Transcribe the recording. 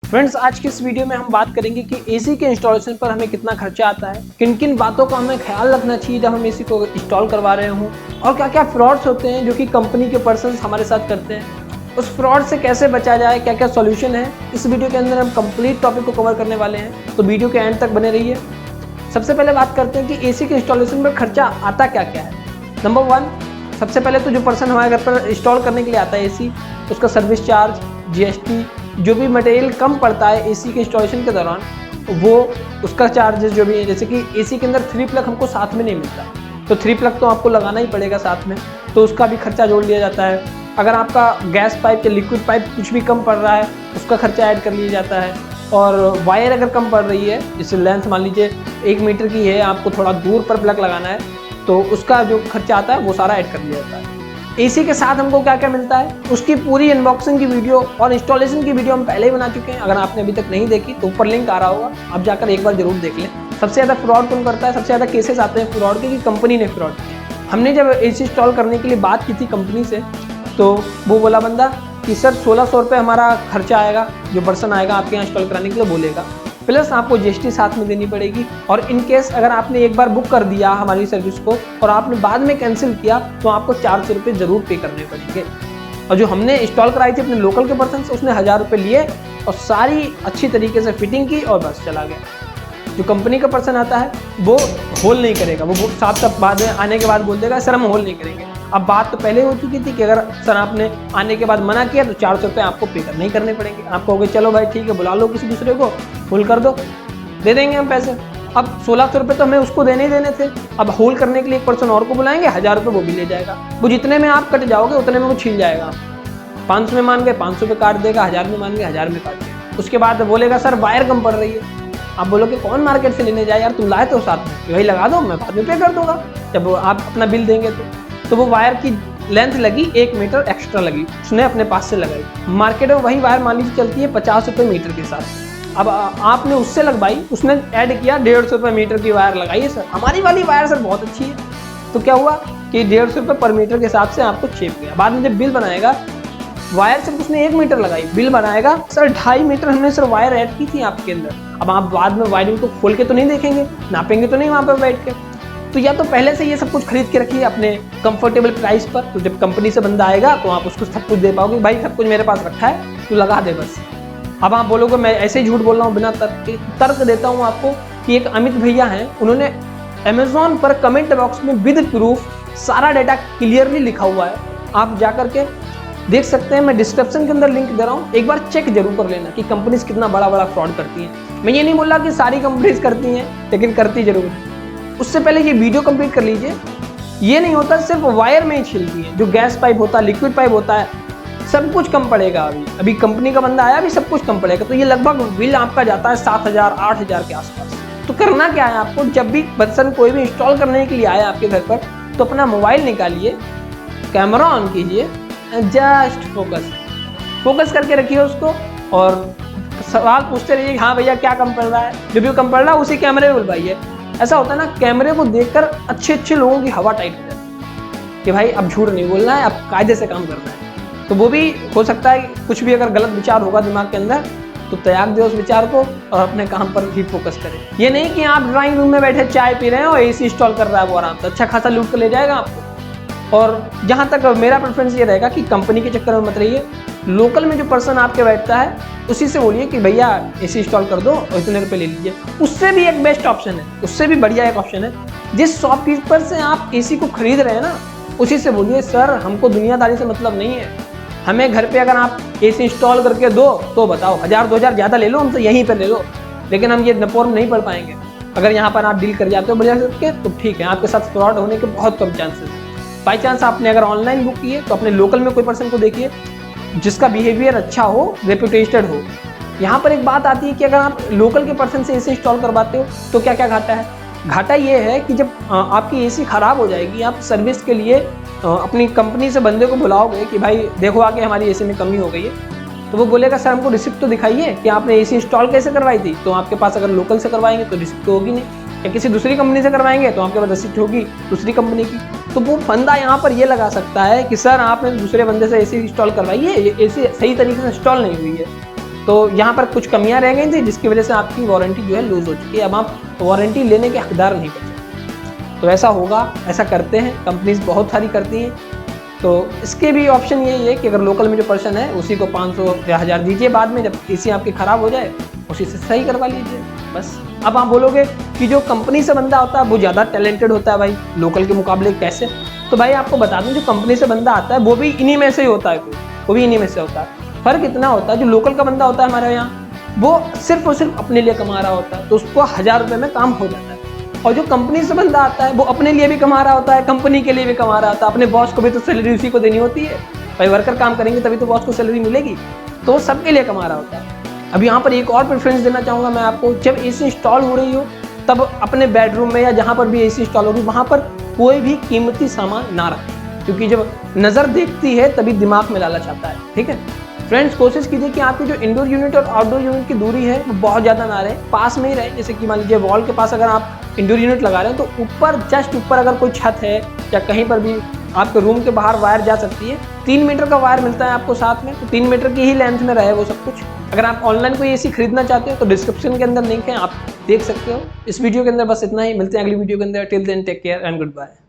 Friends, आज की इस वीडियो में हम बात करेंगे कि एसी के इंस्टॉलेशन पर हमें कितना खर्चा आता है, किन किन बातों का हमें ख्याल रखना चाहिए जब हम एसी को इंस्टॉल करवा रहे हों, और क्या क्या फ्रॉड्स होते हैं जो कि कंपनी के पर्सन्स हमारे साथ करते हैं। उस फ्रॉड से कैसे बचा जाए, क्या क्या सॉल्यूशन है, इस वीडियो के अंदर हम कंप्लीट टॉपिक को कवर करने वाले हैं, तो वीडियो के एंड तक बने रहिए। सबसे पहले बात करते हैं कि एसी के इंस्टॉलेशन में खर्चा आता क्या क्या है। नंबर 1, सबसे पहले तो जो पर्सन हमारे घर पर इंस्टॉल करने के लिए आता है एसी, उसका सर्विस चार्ज, जीएसटी, जो भी मटेरियल कम पड़ता है एसी के इंस्टॉलेशन के दौरान, वो उसका चार्जेस जो भी है। जैसे कि एसी के अंदर 3 प्लग हमको साथ में नहीं मिलता, तो 3 प्लग तो आपको लगाना ही पड़ेगा साथ में, तो उसका भी खर्चा जोड़ लिया जाता है। अगर आपका गैस पाइप या लिक्विड पाइप कुछ भी कम पड़ रहा है, उसका खर्चा ऐड कर लिया जाता है। और वायर अगर कम पड़ रही है, जैसे लेंथ मान लीजिए 1 मीटर की है, आपको थोड़ा दूर पर प्लग लगाना है, तो उसका जो खर्चा आता है वो सारा ऐड कर लिया जाता है। एसी के साथ हमको क्या क्या मिलता है, उसकी पूरी अनबॉक्सिंग की वीडियो और इंस्टॉलेशन की वीडियो हम पहले ही बना चुके हैं। अगर आपने अभी तक नहीं देखी तो ऊपर लिंक आ रहा होगा, आप जाकर एक बार जरूर देख लें। सबसे ज़्यादा फ्रॉड कौन करता है, सबसे ज़्यादा केसेस आते हैं फ्रॉड के कि कंपनी ने फ्रॉड किया। हमने जब एसी इंस्टॉल करने के लिए बात की थी कंपनी से, तो वो बोला बंदा कि सर 1600 रुपये हमारा खर्चा आएगा, जो पर्सन आएगा आपके यहाँ इंस्टॉल कराने के लिए बोलेगा, प्लस आपको जीएसटी साथ में देनी पड़ेगी। और इन केस अगर आपने एक बार बुक कर दिया हमारी सर्विस को और आपने बाद में कैंसिल किया, तो आपको 400 रुपये ज़रूर पे करने पड़ेंगे। और जो हमने इंस्टॉल कराई थी अपने लोकल के पर्सन से, उसने 1000 रुपये लिए और सारी अच्छी तरीके से फिटिंग की और बस चला गया। जो कंपनी का पर्सन आता है वो होल नहीं करेगा, वो साफ साफ बाद में आने के बाद बोल देगा सर हम होल नहीं करेंगे। अब बात तो पहले हो चुकी थी कि अगर सर आपने आने के बाद मना किया तो 400 रुपये आपको पे नहीं करने पड़ेंगे। आप कहोगे चलो भाई ठीक है, बुला लो किसी दूसरे को, होल कर दो, दे देंगे हम पैसे। अब 1600 रुपये तो हमें उसको देने ही देने थे, अब होल करने के लिए एक पर्सन और को बुलाएंगे, 1000 रुपये वो भी ले जाएगा। वो जितने में आप कट जाओगे उतने में वो छील जाएगा। 500 में मान गए 500 पे काट देगा, 1000 में मान गए 1000 में काट देगा। उसके बाद बोलेगा सर वायर कम पड़ रही है। आप बोलोगे कौन मार्केट से लेने जाए यार, तुम लाए तो साथ में, वही लगा दो, मैं बाद में पे कर दूंगा जब आप अपना बिल देंगे। तो वो वायर की लेंथ लगी 1 मीटर एक्स्ट्रा लगी, उसने अपने पास से लगाई। मार्केट में वही वायर मान लीजिए चलती है 50 रुपये मीटर के साथ। अब आपने उससे लगवाई, उसने ऐड किया 150 रुपये मीटर की वायर लगाई है। सर हमारी वाली वायर सर बहुत अच्छी है, तो क्या हुआ कि 150 रुपये पर मीटर के हिसाब से आपको छेप गया। बाद में जब बिल बनाएगा, वायर सिर्फ उसने 1 मीटर लगाई, बिल बनाएगा सर 2.5 मीटर हमने सर वायर ऐड की थी आपके अंदर। अब आप बाद में वायरिंग को खोल के तो नहीं देखेंगे, नापेंगे तो नहीं वहाँ पर बैठ के, तो या तो पहले से ये सब कुछ खरीद के रखिए अपने कंफर्टेबल प्राइस पर, तो जब कंपनी से बंदा आएगा तो आप उसको सब कुछ दे पाओगे, भाई सब कुछ मेरे पास रखा है तो लगा दे बस। अब आप बोलोगे मैं ऐसे ही झूठ बोल रहा हूँ बिना तर्क देता हूँ आपको कि एक अमित भैया हैं, उन्होंने अमेजोन पर कमेंट बॉक्स में विद प्रूफ सारा डाटा क्लियरली लिखा हुआ है, आप जाकर के देख सकते हैं। मैं डिस्क्रिप्शन के अंदर लिंक दे रहा हूँ, एक बार चेक जरूर कर लेना कि कंपनीज कितना बड़ा बड़ा फ्रॉड करती हैं। मैं ये नहीं बोल रहा कि सारी कंपनीज करती हैं, लेकिन करती जरूर है। उससे पहले ये वीडियो कंप्लीट कर लीजिए। ये नहीं होता सिर्फ वायर में ही छिलती है, जो गैस पाइप होता है, लिक्विड पाइप होता है, सब कुछ कम पड़ेगा। अभी कंपनी का बंदा आया, अभी सब कुछ कम पड़ेगा, तो ये लगभग बिल आपका जाता है 7000 8000 के आसपास। तो करना क्या है आपको, जब भी पर्सन कोई भी इंस्टॉल करने के लिए आया आपके घर पर, तो अपना मोबाइल निकालिए, कैमरा ऑन कीजिए, जस्ट फोकस करके रखिए उसको और सवाल पूछते रहिए हाँ भैया क्या कम पड़ रहा है, जो भी कम पड़ रहा है उसी कैमरे में बुलवाइए। ऐसा होता है ना, कैमरे को देखकर अच्छे लोगों की हवा टाइट हो जाती है कि भाई अब झूठ नहीं बोलना है, अब कायदे से काम करना है। तो वो भी हो सकता है कुछ भी अगर गलत विचार होगा दिमाग के अंदर, तो त्याग दे उस विचार को और अपने काम पर ही फोकस करें। ये नहीं कि आप ड्राइंग रूम में बैठे चाय पी रहे हैं और एसी इंस्टॉल कर रहा है वो आराम से, अच्छा खासा लूट कर ले जाएगा आपको। और जहाँ तक मेरा प्रेफरेंस ये रहेगा कि कंपनी के चक्कर में मत रहिए, लोकल में जो पर्सन आपके बैठता है उसी से बोलिए कि भैया एसी इंस्टॉल कर दो और इतने रुपए ले लीजिए। उससे भी एक बेस्ट ऑप्शन है, उससे भी बढ़िया एक ऑप्शन है, जिस शॉपकीपर से आप एसी को खरीद रहे हैं ना, उसी से बोलिए सर हमको दुनियादारी से मतलब नहीं है, हमें घर पे अगर आप एसी इंस्टॉल करके दो तो बताओ 1000-2000 ज़्यादा ले लो हमसे, यहीं पर ले लो, लेकिन हम ये नपोर में नहीं पढ़ पाएंगे। अगर यहाँ पर आप डील कर जाते हो बढ़िया करके तो ठीक है, आपके साथ फ्रॉड होने के बहुत कम चांसेस हैं। बाई चांस आपने अगर ऑनलाइन बुक किए तो अपने लोकल में कोई पर्सन को देखिए जिसका बिहेवियर अच्छा हो, रेपुटेटेड हो। यहाँ पर एक बात आती है कि अगर आप लोकल के पर्सन से एसी इंस्टॉल करवाते हो तो क्या क्या घाटा है। घाटा ये है कि जब आपकी एसी ख़राब हो जाएगी, आप सर्विस के लिए अपनी कंपनी से बंदे को बुलाओगे कि भाई देखो आके हमारी एसी में कमी हो गई है, तो वो बोलेगा सर हमको रिसिप्ट तो दिखाइए कि आपने एसी इंस्टॉल कैसे करवाई थी। तो आपके पास अगर लोकल से करवाएंगे तो रिसिप्ट तो होगी नहीं, या किसी दूसरी कंपनी से करवाएंगे तो आपके पास रिसिप्ट होगी दूसरी कंपनी की। तो वो फंदा यहाँ पर ये लगा सकता है कि सर आपने दूसरे बंदे से एसी इंस्टॉल करवाई है, ये एसी सही तरीके से इंस्टॉल नहीं हुई है। तो यहाँ पर कुछ कमियाँ रह गई थी जिसकी वजह से आपकी वारंटी जो है लूज़ हो चुकी है। अब आप वारंटी लेने के हकदार नहीं बचे। तो ऐसा होगा, ऐसा करते हैं, कंपनीज बहुत सारी करती हैं। तो इसके भी ऑप्शन यही है कि अगर लोकल में जो पर्सन है उसी को 500 या 1000 दीजिए, बाद में जब एसी आपकी ख़राब हो जाए उसी से सही करवा लीजिए बस। अब आप बोलोगे कि जो कंपनी से बंदा होता है वो ज़्यादा टैलेंटेड होता है भाई लोकल के मुकाबले, कैसे? तो भाई आपको बता दूं, जो कंपनी से बंदा आता है वो भी इन्हीं में से ही होता है, वो भी इन्हीं में से होता है। फ़र्क इतना होता है, जो लोकल का बंदा होता है हमारे यहाँ, वो सिर्फ और सिर्फ अपने लिए कमा रहा होता है, तो उसको 1000 रुपये में काम हो जाता है। और जो कंपनी से बंदा आता है वो अपने लिए भी कमा रहा होता है, कंपनी के लिए भी कमा रहा होता है, अपने बॉस को भी तो सैलरी उसी को देनी होती है भाई। वर्कर काम करेंगे तभी तो बॉस को सैलरी मिलेगी, तो वो सबके लिए कमा रहा होता है। अब यहाँ पर एक और प्रेफरेंस देना चाहूँगा मैं आपको, जब एसी इंस्टॉल हो रही हो तब अपने बेडरूम में या जहाँ पर भी एसी इंस्टॉल हो रही है वहाँ पर कोई भी कीमती सामान ना रखें, क्योंकि जब नज़र देखती है तभी दिमाग में लालच आता है। ठीक है फ्रेंड्स, कोशिश कीजिए कि आपकी जो इंडोर यूनिट और आउटडोर यूनिट की दूरी है वो बहुत ज़्यादा ना रहे, पास में ही रहे। जैसे कि मान लीजिए वॉल के पास अगर आप इंडोर यूनिट लगा रहे हैं तो ऊपर, जस्ट ऊपर अगर कोई छत है या कहीं पर भी आपके रूम के बाहर वायर जा सकती है। 3 मीटर का वायर मिलता है आपको साथ में, तो 3 मीटर की ही लेंथ में रहे वो सब कुछ। अगर आप ऑनलाइन कोई एसी खरीदना चाहते हो तो डिस्क्रिप्शन के अंदर लिंक है, आप देख सकते हो। इस वीडियो के अंदर बस इतना ही, मिलते हैं अगली वीडियो के अंदर। Till then take care and good bye.